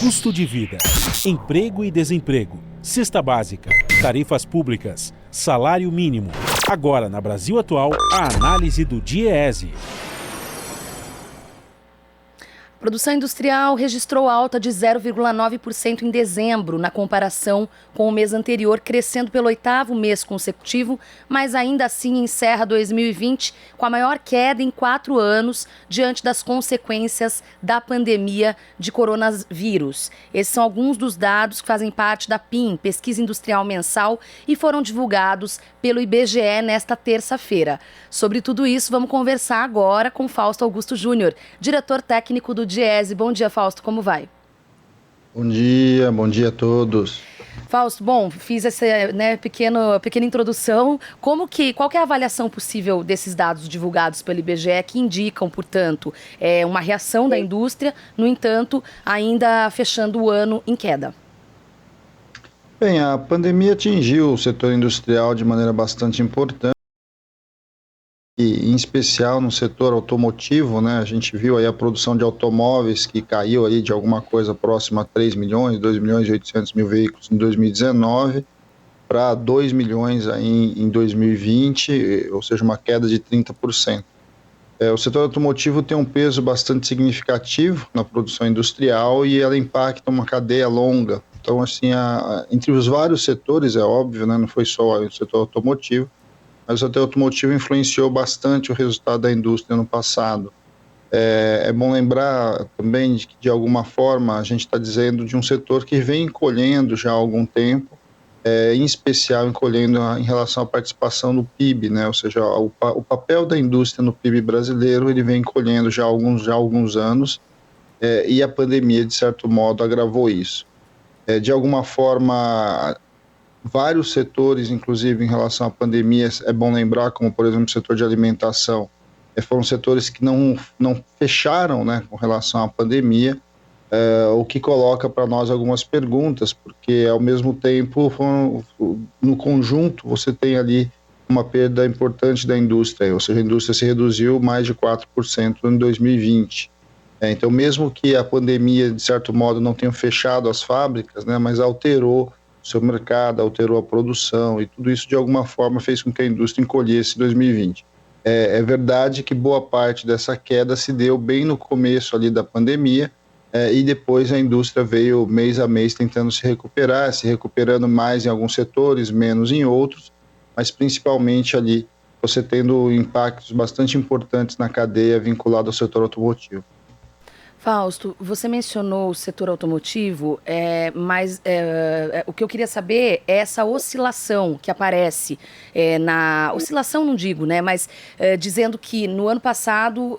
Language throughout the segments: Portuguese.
Custo de vida, emprego e desemprego, cesta básica, tarifas públicas, salário mínimo. Agora, na Brasil Atual, a análise do DIEESE. A produção industrial registrou alta de 0,9% em dezembro, na comparação com o mês anterior, crescendo pelo 8º mês consecutivo, mas ainda assim encerra 2020 com a maior queda em 4 anos, diante das consequências da pandemia de coronavírus. Esses são alguns dos dados que fazem parte da PIM, Pesquisa Industrial Mensal, e foram divulgados pelo IBGE nesta terça-feira. Sobre tudo isso, vamos conversar agora com Fausto Augusto Júnior, diretor técnico do DIEESE. Bom dia, Fausto, como vai? Bom dia a todos. Fausto, bom, fiz essa pequena introdução. Qual que é a avaliação possível desses dados divulgados pelo IBGE que indicam, portanto, uma reação da indústria, no entanto, ainda fechando o ano em queda? Bem, a pandemia atingiu o setor industrial de maneira bastante importante, e em especial no setor automotivo, né? A gente viu aí a produção de automóveis que caiu aí de alguma coisa próxima a 3 milhões, 2 milhões e 800 mil veículos em 2019 para 2 milhões aí em 2020, ou seja, uma queda de 30%. O setor automotivo tem um peso bastante significativo na produção industrial e ela impacta uma cadeia longa. Então, assim, entre os vários setores, é óbvio, né? Não foi só o setor automotivo, mas o setor automotivo influenciou bastante o resultado da indústria no passado. É bom lembrar também de que, de alguma forma, a gente está dizendo de um setor que vem encolhendo já há algum tempo, em especial encolhendo em relação à participação no PIB, né? Ou seja, o papel da indústria no PIB brasileiro ele vem encolhendo já há alguns anos, e a pandemia, de certo modo, agravou isso. De alguma forma, vários setores, inclusive em relação à pandemia, é bom lembrar, como por exemplo o setor de alimentação, foram setores que não fecharam, né, com relação à pandemia, o que coloca para nós algumas perguntas, porque ao mesmo tempo, no conjunto, você tem ali uma perda importante da indústria, ou seja, a indústria se reduziu mais de 4% em 2020. Então, mesmo que a pandemia, de certo modo, não tenha fechado as fábricas, né, mas alterou o seu mercado, alterou a produção, e tudo isso, de alguma forma, fez com que a indústria encolhesse em 2020. É verdade que boa parte dessa queda se deu bem no começo ali da pandemia, e depois a indústria veio mês a mês tentando se recuperando mais em alguns setores, menos em outros, mas principalmente ali você tendo impactos bastante importantes na cadeia vinculada ao setor automotivo. Fausto, você mencionou o setor automotivo, mas o que eu queria saber é essa oscilação que aparece, oscilação não digo, né, mas dizendo que no ano passado,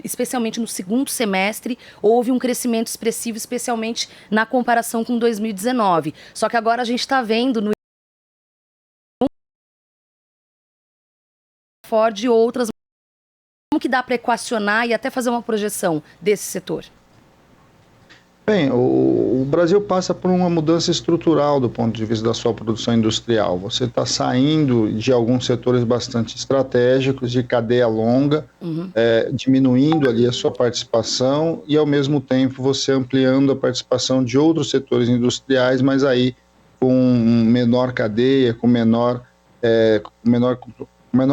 especialmente no segundo semestre, houve um crescimento expressivo, especialmente na comparação com 2019. Só que agora a gente está vendo no Ford e outras. Como que dá para equacionar e até fazer uma projeção desse setor? Bem, o Brasil passa por uma mudança estrutural do ponto de vista da sua produção industrial. Você está saindo de alguns setores bastante estratégicos, de cadeia longa, diminuindo ali a sua participação e, ao mesmo tempo, você ampliando a participação de outros setores industriais, mas aí com menor cadeia, com menor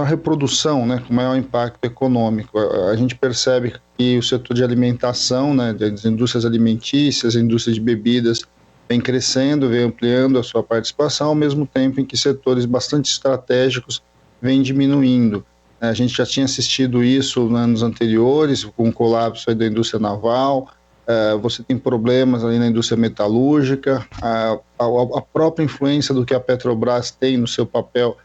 reprodução, né, com maior impacto econômico. A gente percebe que o setor de alimentação, né, das indústrias alimentícias, a indústria de bebidas, vem crescendo, vem ampliando a sua participação, ao mesmo tempo em que setores bastante estratégicos vêm diminuindo. A gente já tinha assistido isso nos anos anteriores, com o colapso aí da indústria naval, você tem problemas ali na indústria metalúrgica, a própria influência do que a Petrobras tem no seu papel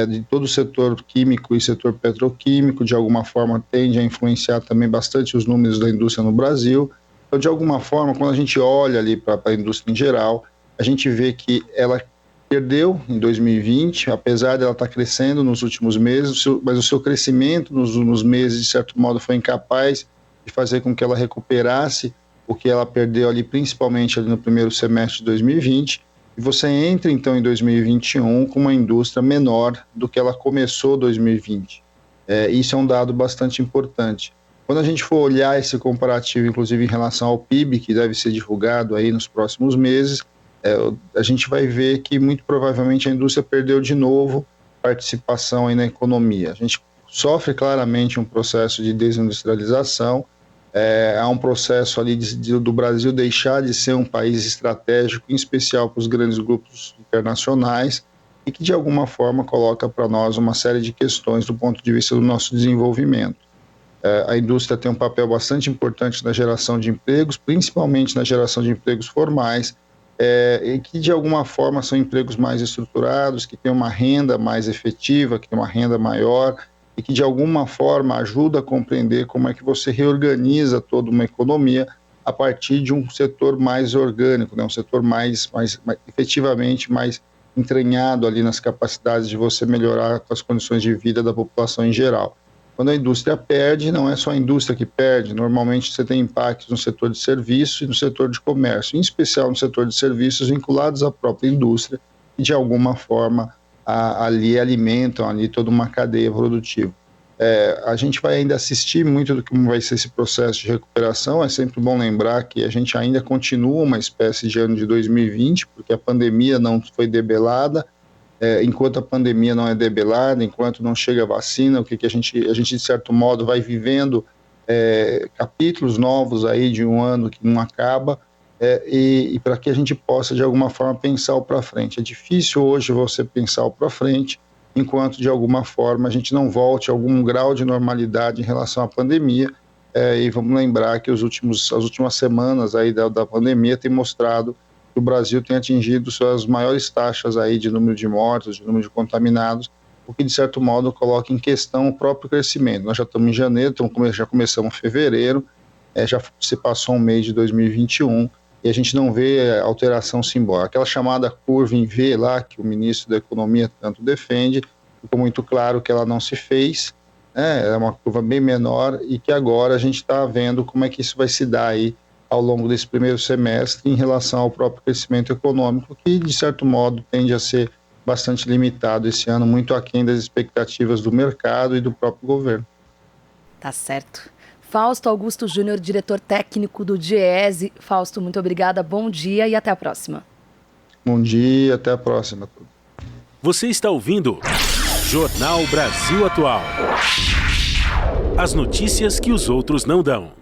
de todo o setor químico e setor petroquímico, de alguma forma tende a influenciar também bastante os números da indústria no Brasil. Então, de alguma forma, quando a gente olha ali para a indústria em geral, a gente vê que ela perdeu em 2020, apesar de ela estar crescendo nos últimos meses, mas o seu crescimento nos meses, de certo modo, foi incapaz de fazer com que ela recuperasse o que ela perdeu ali, principalmente ali no primeiro semestre de 2020, e você entra, então, em 2021 com uma indústria menor do que ela começou em 2020. Isso é um dado bastante importante. Quando a gente for olhar esse comparativo, inclusive em relação ao PIB, que deve ser divulgado aí nos próximos meses, a gente vai ver que muito provavelmente a indústria perdeu de novo participação aí na economia. A gente sofre claramente um processo de desindustrialização, há um processo ali do Brasil deixar de ser um país estratégico, em especial para os grandes grupos internacionais, e que de alguma forma coloca para nós uma série de questões do ponto de vista do nosso desenvolvimento. A indústria tem um papel bastante importante na geração de empregos, principalmente na geração de empregos formais, e que de alguma forma são empregos mais estruturados, que têm uma renda mais efetiva, que tem uma renda maior, e que de alguma forma ajuda a compreender como é que você reorganiza toda uma economia a partir de um setor mais orgânico, né? Um setor mais efetivamente mais entranhado ali nas capacidades de você melhorar as condições de vida da população em geral. Quando a indústria perde, não é só a indústria que perde, normalmente você tem impactos no setor de serviços e no setor de comércio, em especial no setor de serviços vinculados à própria indústria, que de alguma forma ali alimentam ali toda uma cadeia produtiva. A gente vai ainda assistir muito do que vai ser esse processo de recuperação. É sempre bom lembrar que a gente ainda continua uma espécie de ano de 2020, porque a pandemia não foi debelada. Enquanto a pandemia não é debelada, enquanto não chega a vacina, o que a gente de certo modo vai vivendo capítulos novos aí de um ano que não acaba, e para que a gente possa de alguma forma pensar o para frente. É difícil hoje você pensar o para frente, enquanto de alguma forma a gente não volte a algum grau de normalidade em relação à pandemia, e vamos lembrar que as últimas semanas aí da pandemia tem mostrado que o Brasil tem atingido suas maiores taxas aí de número de mortos, de número de contaminados, o que de certo modo coloca em questão o próprio crescimento. Nós já estamos em janeiro, já começamos em fevereiro, já se passou um mês de 2021, e a gente não vê alteração simbólica. Aquela chamada curva em V lá, que o ministro da Economia tanto defende, ficou muito claro que ela não se fez, é uma curva bem menor, e que agora a gente está vendo como é que isso vai se dar aí ao longo desse primeiro semestre em relação ao próprio crescimento econômico, que de certo modo tende a ser bastante limitado esse ano, muito aquém das expectativas do mercado e do próprio governo. Tá certo. Fausto Augusto Júnior, diretor técnico do DIEESE. Fausto, muito obrigada, bom dia e até a próxima. Bom dia, até a próxima. Você está ouvindo Jornal Brasil Atual. As notícias que os outros não dão.